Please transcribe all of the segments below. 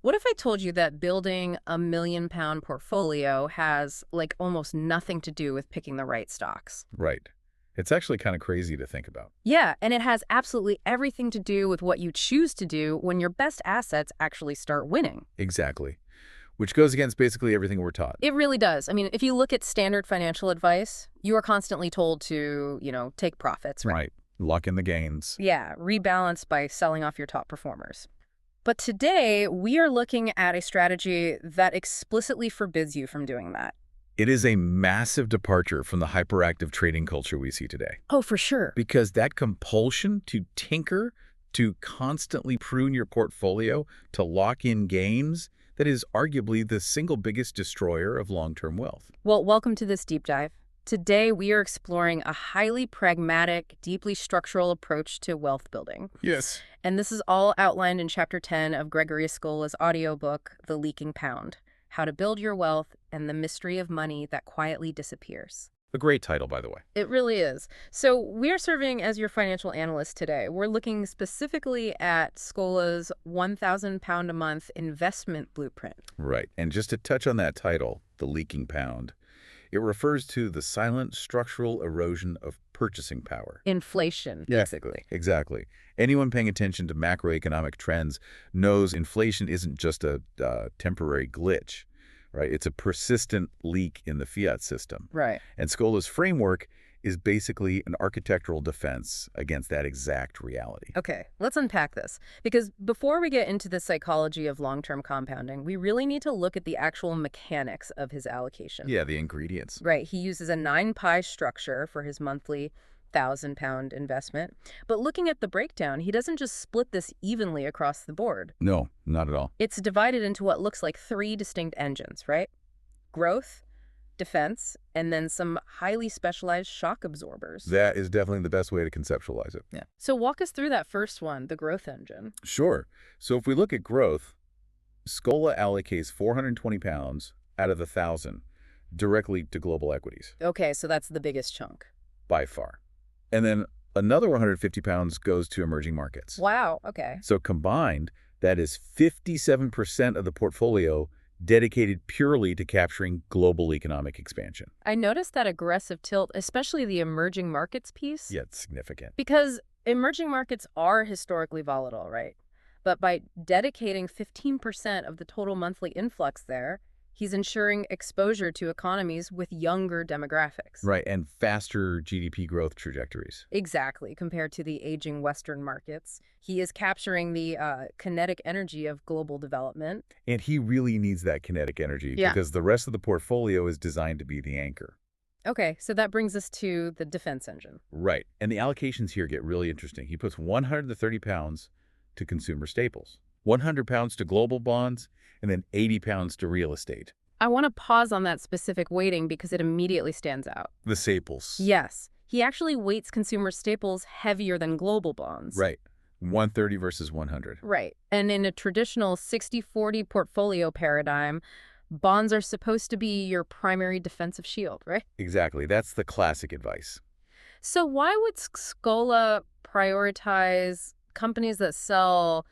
What if I told you that building a £1 million portfolio has like almost nothing to do with picking the right stocks? Right. It's actually kind of crazy to think about. Yeah, and it has absolutely everything to do with what you choose to do when your best assets actually start winning. Exactly. Which goes against basically everything we're taught. It really does. I mean, if you look at standard financial advice, you are constantly told to, take profits, right? Right. Lock in the gains. Yeah, rebalance by selling off your top performers. But today, we are looking at a strategy that explicitly forbids you from doing that. It is a massive departure from the hyperactive trading culture we see today. Oh, for sure. Because that compulsion to tinker, to constantly prune your portfolio, to lock in gains, that is arguably the single biggest destroyer of long-term wealth. Well, welcome to this deep dive. Today, we are exploring a highly pragmatic, deeply structural approach to wealth building. Yes. And this is all outlined in Chapter 10 of Gregory Scola's audiobook, The Leaking Pound: How to Build Your Wealth and the Mystery of Money That Quietly Disappears. A great title, by the way. It really is. So we're serving as your financial analyst today. We're looking specifically at Scola's £1,000 a month investment blueprint. Right. And just to touch on that title, The Leaking Pound, it refers to the silent structural erosion of purchasing power. Inflation, Yeah. basically. Exactly. Anyone paying attention to macroeconomic trends knows inflation isn't just a temporary glitch, right? It's a persistent leak in the fiat system. Right. And Scola's framework is basically an architectural defense against that exact reality. Okay, let's unpack this. Because before we get into the psychology of long-term compounding, we really need to look at the actual mechanics of his allocation. Yeah, the ingredients. Right, he uses a 9-pie structure for his monthly £1,000 investment. But looking at the breakdown, he doesn't just split this evenly across the board. No, not at all. It's divided into what looks like 3 distinct engines, right? Growth, defense, and then some highly specialized shock absorbers. That is definitely the best way to conceptualize it. Yeah. So walk us through that first one, the growth engine. Sure. So if we look at growth, Scola allocates £420 out of the 1,000 directly to global equities, Okay, so that's the biggest chunk. by far. And then another £150 goes to emerging markets. Wow, okay. So combined, that is 57% of the portfolio dedicated purely to capturing global economic expansion. I noticed that aggressive tilt, especially the emerging markets piece. Yet significant. Because emerging markets are historically volatile, right? But by dedicating 15% of the total monthly influx there, he's ensuring exposure to economies with younger demographics. Right, and faster GDP growth trajectories. Exactly, compared to the aging Western markets. He is capturing the kinetic energy of global development. And he really needs that kinetic energy Yeah. because the rest of the portfolio is designed to be the anchor. Okay, so that brings us to the defense engine. Right, and the allocations here get really interesting. He puts £130 to consumer staples, £100 to global bonds, and then £80 to real estate. I want to pause on that specific weighting because it immediately stands out. The staples. Yes, he actually weights consumer staples heavier than global bonds. Right, 130 versus 100. Right. And in a traditional 60-40 portfolio paradigm, bonds are supposed to be your primary defensive shield, right? Exactly, that's the classic advice. So why would Scola prioritize companies that sell,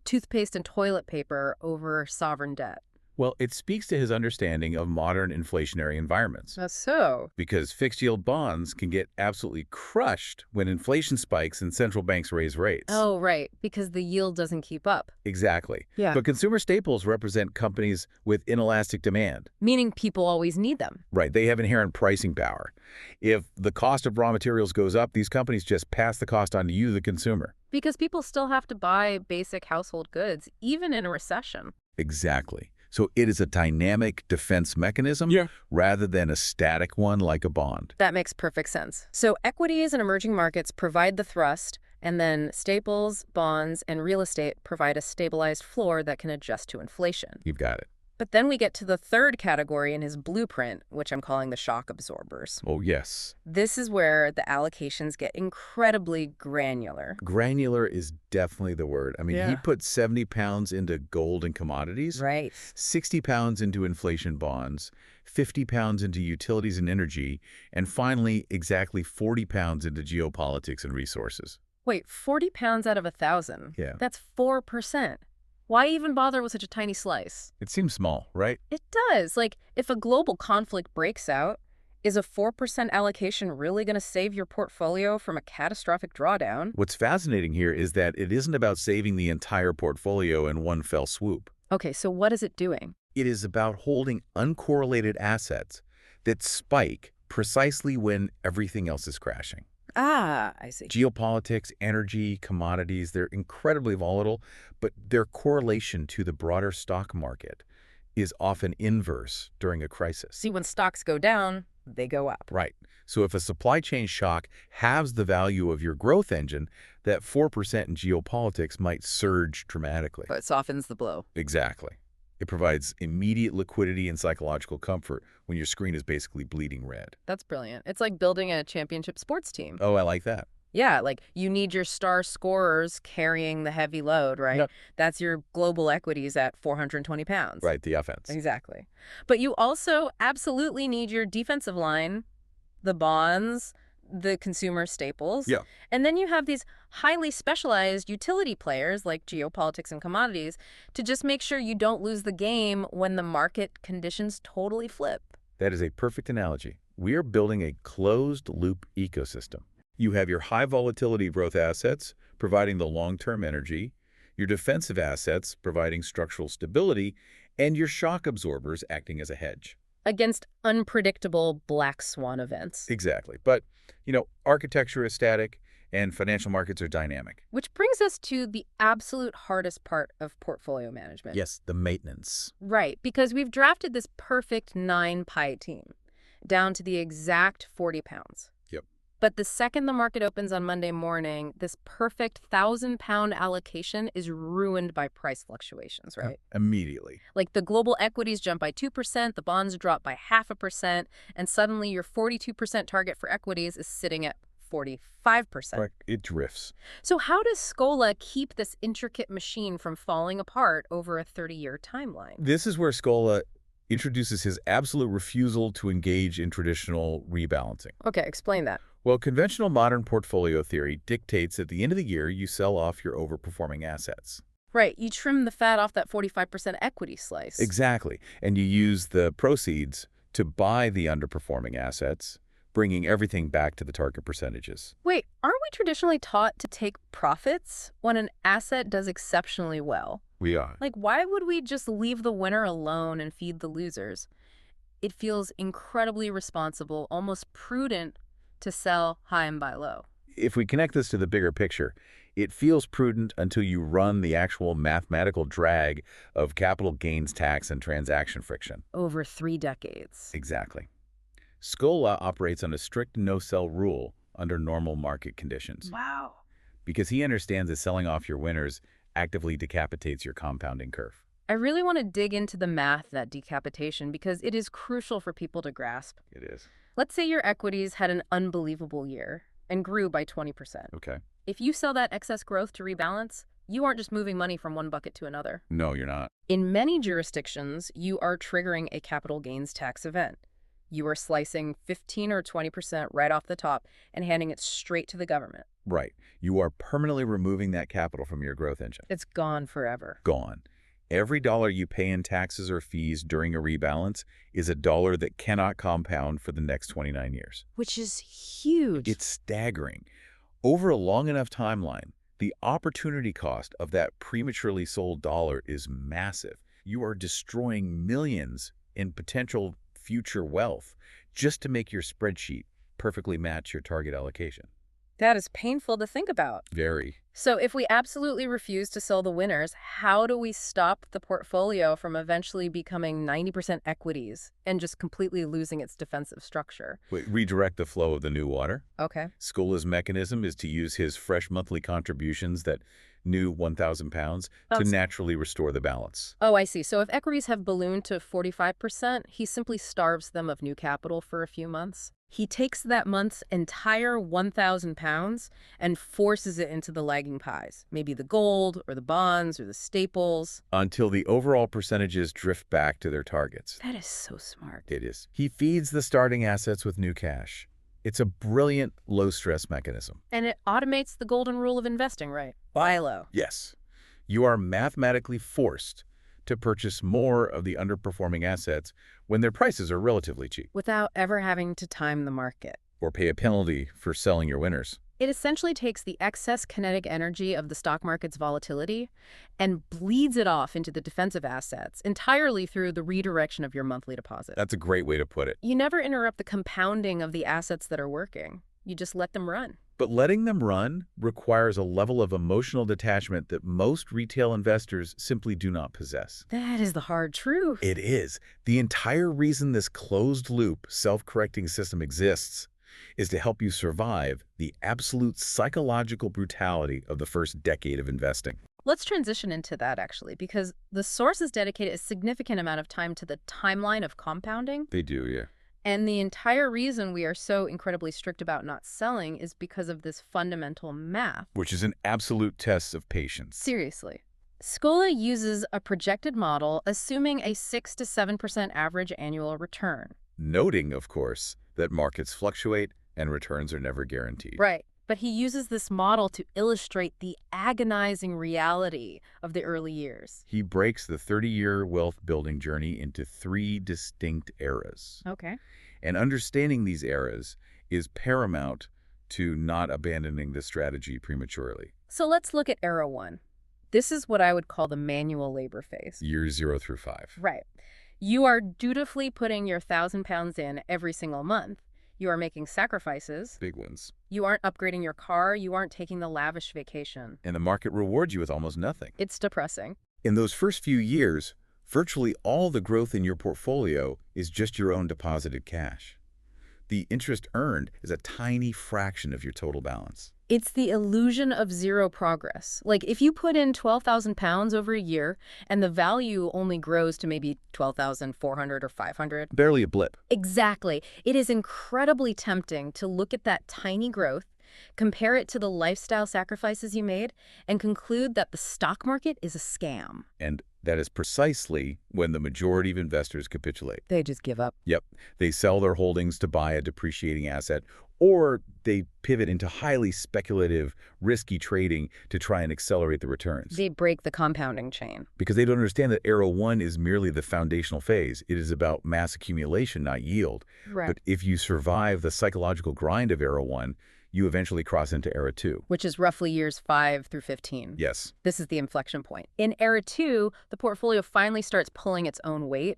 toothpaste and toilet paper over sovereign debt? Well, it speaks to his understanding of modern inflationary environments. That's so. Because fixed yield bonds can get absolutely crushed when inflation spikes and central banks raise rates. Oh, right, because the yield doesn't keep up. Exactly. Yeah. But consumer staples represent companies with inelastic demand. Meaning people always need them. Right. They have inherent pricing power. If the cost of raw materials goes up, these companies just pass the cost on to you, the consumer. Because people still have to buy basic household goods, even in a recession. Exactly. So it is a dynamic defense mechanism rather than a static one like a bond. That makes perfect sense. So equities and emerging markets provide the thrust, and then staples, bonds, and real estate provide a stabilized floor that can adjust to inflation. You've got it. But then we get to the third category in his blueprint, which I'm calling the shock absorbers. Oh, yes. This is where the allocations get incredibly granular. Granular is definitely the word. I mean, he put £70 into gold and commodities, Right. £60 into inflation bonds, £50 into utilities and energy, and finally, exactly £40 into geopolitics and resources. Wait, £40 out of 1,000? Yeah. That's 4%. Why even bother with such a tiny slice? It seems small, right? It does. Like, if a global conflict breaks out, is a 4% allocation really going to save your portfolio from a catastrophic drawdown? What's fascinating here is that it isn't about saving the entire portfolio in one fell swoop. Okay, so what is it doing? It is about holding uncorrelated assets that spike precisely when everything else is crashing. Ah, I see. Geopolitics, energy, commodities, they're incredibly volatile, but their correlation to the broader stock market is often inverse during a crisis. See, when stocks go down, they go up. Right. So if a supply chain shock halves the value of your growth engine, that 4% in geopolitics might surge dramatically. But it softens the blow. Exactly. It provides immediate liquidity and psychological comfort when your screen is basically bleeding red. That's brilliant. It's like building a championship sports team. Oh, I like that. Yeah, like you need your star scorers carrying the heavy load, right? Yep. That's your global equities at 420 pounds. Right, the offense. Exactly. But you also absolutely need your defensive line, the bonds, the consumer staples. Yeah. And then you have these highly specialized utility players like geopolitics and commodities to just make sure you don't lose the game when the market conditions totally flip. That is a perfect analogy. We are building a closed-loop ecosystem. You have your high volatility growth assets providing the long-term energy, your defensive assets providing structural stability, and your shock absorbers acting as a hedge. Against unpredictable black swan events. Exactly. But, architecture is static and financial markets are dynamic. Which brings us to the absolute hardest part of portfolio management. Yes, the maintenance. Right, because we've drafted this perfect 9-pie team down to the exact 40 pounds. Yep. But the second the market opens on Monday morning, this perfect 1,000-pound allocation is ruined by price fluctuations, right? Immediately. Like the global equities jump by 2%, the bonds drop by 0.5%, and suddenly your 42% target for equities is sitting at 45%. Right. It drifts. So how does Scola keep this intricate machine from falling apart over a 30-year timeline? This is where Scola introduces his absolute refusal to engage in traditional rebalancing. Okay, explain that. Well, conventional modern portfolio theory dictates at the end of the year you sell off your overperforming assets. Right, you trim the fat off that 45% equity slice. Exactly. And you use the proceeds to buy the underperforming assets, bringing everything back to the target percentages. Wait, aren't we traditionally taught to take profits when an asset does exceptionally well? We are. Like, why would we just leave the winner alone and feed the losers? It feels incredibly responsible, almost prudent to sell high and buy low. If we connect this to the bigger picture, it feels prudent until you run the actual mathematical drag of capital gains tax and transaction friction. Over 3 decades. Exactly. Scola operates on a strict no-sell rule under normal market conditions Wow. because he understands that selling off your winners actively decapitates your compounding curve. I really want to dig into the math of that decapitation because it is crucial for people to grasp. It is. Let's say your equities had an unbelievable year and grew by 20%. Okay. If you sell that excess growth to rebalance, you aren't just moving money from one bucket to another. No, you're not. In many jurisdictions, you are triggering a capital gains tax event. You are slicing 15 or 20% right off the top and handing it straight to the government. Right. You are permanently removing that capital from your growth engine. It's gone forever. Gone. Every dollar you pay in taxes or fees during a rebalance is a dollar that cannot compound for the next 29 years. Which is huge. It's staggering. Over a long enough timeline, the opportunity cost of that prematurely sold dollar is massive. You are destroying millions in potential future wealth just to make your spreadsheet perfectly match your target allocation. That is painful to think about. Very. So if we absolutely refuse to sell the winners, how do we stop the portfolio from eventually becoming 90% equities and just completely losing its defensive structure? Redirect the flow of the new water. Okay. Scola's mechanism is to use his fresh monthly contributions, that new 1,000 pounds, to naturally restore the balance. Oh, I see. So if equities have ballooned to 45%, he simply starves them of new capital for a few months. He takes that month's entire 1,000 pounds and forces it into the lagging pies, maybe the gold or the bonds or the staples. Until the overall percentages drift back to their targets. That is so smart. It is. He feeds the starting assets with new cash. It's a brilliant low-stress mechanism. And it automates the golden rule of investing, right? Buy low. Yes. You are mathematically forced to purchase more of the underperforming assets when their prices are relatively cheap, without ever having to time the market. or pay a penalty for selling your winners. It essentially takes the excess kinetic energy of the stock market's volatility and bleeds it off into the defensive assets entirely through the redirection of your monthly deposit. That's a great way to put it. You never interrupt the compounding of the assets that are working. You just let them run. But letting them run requires a level of emotional detachment that most retail investors simply do not possess. That is the hard truth. It is. The entire reason this closed-loop, self-correcting system exists is to help you survive the absolute psychological brutality of the first decade of investing. Let's transition into that, actually, because the sources dedicate a significant amount of time to the timeline of compounding. They do, yeah. And the entire reason we are so incredibly strict about not selling is because of this fundamental math. Which is an absolute test of patience. Seriously. Scola uses a projected model assuming a 6 to 7% average annual return. Noting, of course, that markets fluctuate and returns are never guaranteed. Right. But he uses this model to illustrate the agonizing reality of the early years. He breaks the 30-year wealth-building journey into 3 distinct eras. Okay. And understanding these eras is paramount to not abandoning the strategy prematurely. So let's look at era 1. This is what I would call the manual labor phase. Years 0 through 5. Right. You are dutifully putting your £1,000 in every single month. You are making sacrifices. Big ones. You aren't upgrading your car. You aren't taking the lavish vacation. And the market rewards you with almost nothing. It's depressing. In those first few years, virtually all the growth in your portfolio is just your own deposited cash. The interest earned is a tiny fraction of your total balance. It's the illusion of zero progress. Like, if you put in £12,000 over a year and the value only grows to maybe 12,400 or 500. Barely a blip. Exactly. It is incredibly tempting to look at that tiny growth, compare it to the lifestyle sacrifices you made, and conclude that the stock market is a scam. And that is precisely when the majority of investors capitulate. They just give up. Yep. They sell their holdings to buy a depreciating asset, or they pivot into highly speculative, risky trading to try and accelerate the returns. They break the compounding chain. Because they don't understand that era 1 is merely the foundational phase. It is about mass accumulation, not yield. Right. But if you survive the psychological grind of era 1, you eventually cross into era 2. Which is roughly years 5 through 15. Yes. This is the inflection point. In era 2, the portfolio finally starts pulling its own weight.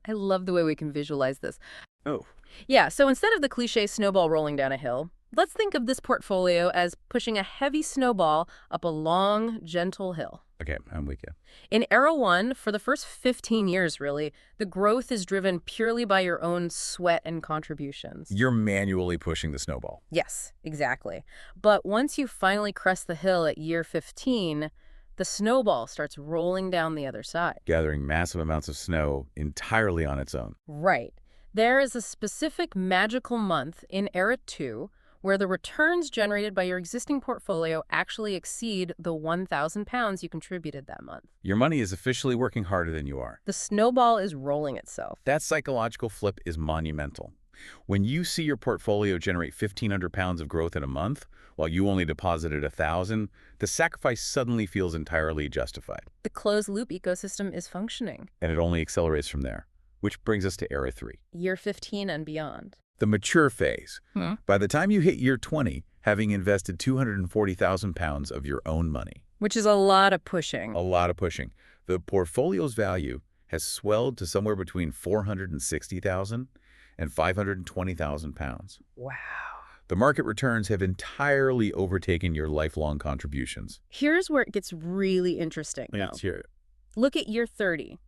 I love the way we can visualize this. Oh. Yeah, so instead of the cliche snowball rolling down a hill, let's think of this portfolio as pushing a heavy snowball up a long, gentle hill. Okay, I'm with you. In era 1, for the first 15 years, really, the growth is driven purely by your own sweat and contributions. You're manually pushing the snowball. Yes, exactly. But once you finally crest the hill at year 15, the snowball starts rolling down the other side. Gathering massive amounts of snow entirely on its own. Right. There is a specific magical month in era 2 where the returns generated by your existing portfolio actually exceed the £1,000 you contributed that month. Your money is officially working harder than you are. The snowball is rolling itself. That psychological flip is monumental. When you see your portfolio generate £1,500 of growth in a month, while you only deposited $1,000, the sacrifice suddenly feels entirely justified. The closed-loop ecosystem is functioning. And it only accelerates from there, which brings us to era 3. Year 15 and beyond. The mature phase. By the time you hit year 20, having invested £240,000 of your own money. Which is a lot of pushing. A lot of pushing. The portfolio's value has swelled to somewhere between £460,000 and £520,000. Wow. The market returns have entirely overtaken your lifelong contributions. Here's where it gets really interesting. Let's hear it. Look at year 30.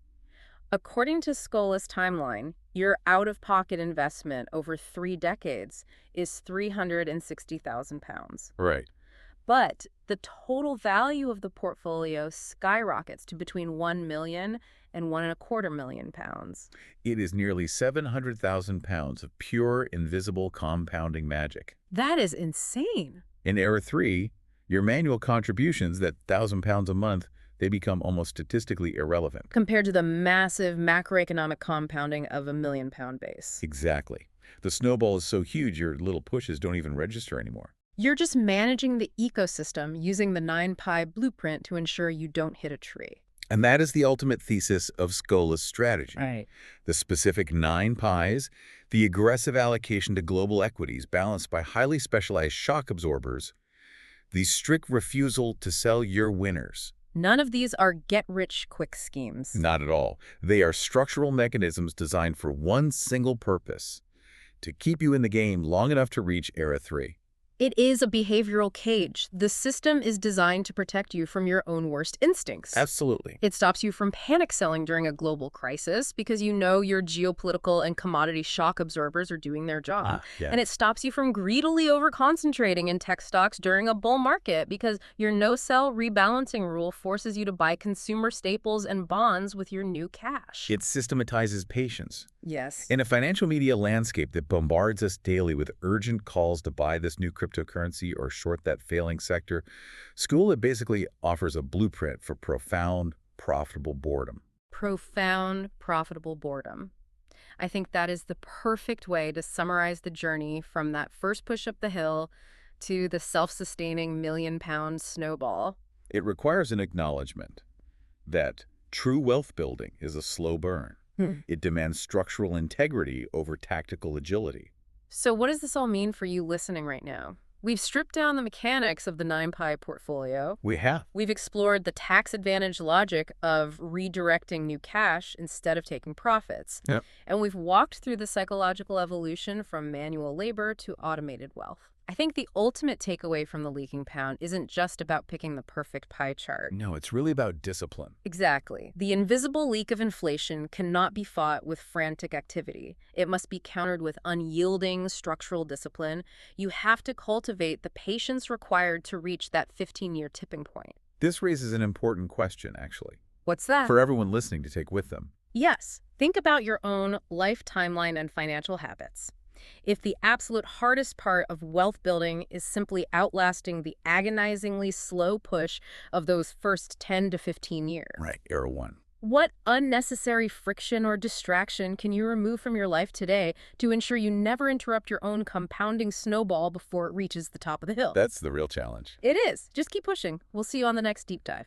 According to Scola's timeline, your out-of-pocket investment over 3 decades is £360,000. Right. But the total value of the portfolio skyrockets to between £1 million and £1.25 million. It is nearly £700,000 of pure, invisible compounding magic. That is insane. In era 3, your manual contributions, that £1,000 a month, they become almost statistically irrelevant. Compared to the massive macroeconomic compounding of a £1 million base. Exactly. The snowball is so huge your little pushes don't even register anymore. You're just managing the ecosystem using the 9-pi blueprint to ensure you don't hit a tree. And that is the ultimate thesis of Scola's strategy. Right. The specific 9 pies, the aggressive allocation to global equities balanced by highly specialized shock absorbers, the strict refusal to sell your winners. None of these are get-rich-quick schemes. Not at all. They are structural mechanisms designed for one single purpose: to keep you in the game long enough to reach Era 3. It is a behavioral cage. The system is designed to protect you from your own worst instincts. Absolutely. It stops you from panic selling during a global crisis because you know your geopolitical and commodity shock absorbers are doing their job. Yeah. And it stops you from greedily over-concentrating in tech stocks during a bull market because your no-sell rebalancing rule forces you to buy consumer staples and bonds with your new cash. It systematizes patience. Yes. In a financial media landscape that bombards us daily with urgent calls to buy this new cryptocurrency or short that failing sector, School basically offers a blueprint for profound, profitable boredom. Profound, profitable boredom. I think that is the perfect way to summarize the journey from that first push up the hill to the self-sustaining million-pound snowball. It requires an acknowledgement that true wealth building is a slow burn. It demands structural integrity over tactical agility. So what does this all mean for you listening right now? We've stripped down the mechanics of the 9-pi portfolio. We have. We've explored the tax advantage logic of redirecting new cash instead of taking profits. Yep. And we've walked through the psychological evolution from manual labor to automated wealth. I think the ultimate takeaway from the leaking pound isn't just about picking the perfect pie chart. No, it's really about discipline. Exactly. The invisible leak of inflation cannot be fought with frantic activity. It must be countered with unyielding structural discipline. You have to cultivate the patience required to reach that 15-year tipping point. This raises an important question, actually, What's that? for everyone listening to take with them. Yes. Think about your own life timeline and financial habits. If the absolute hardest part of wealth building is simply outlasting the agonizingly slow push of those first 10 to 15 years, Right, Era 1. what unnecessary friction or distraction can you remove from your life today to ensure you never interrupt your own compounding snowball before it reaches the top of the hill? That's the real challenge. It is. Just keep pushing. We'll see you on the next deep dive.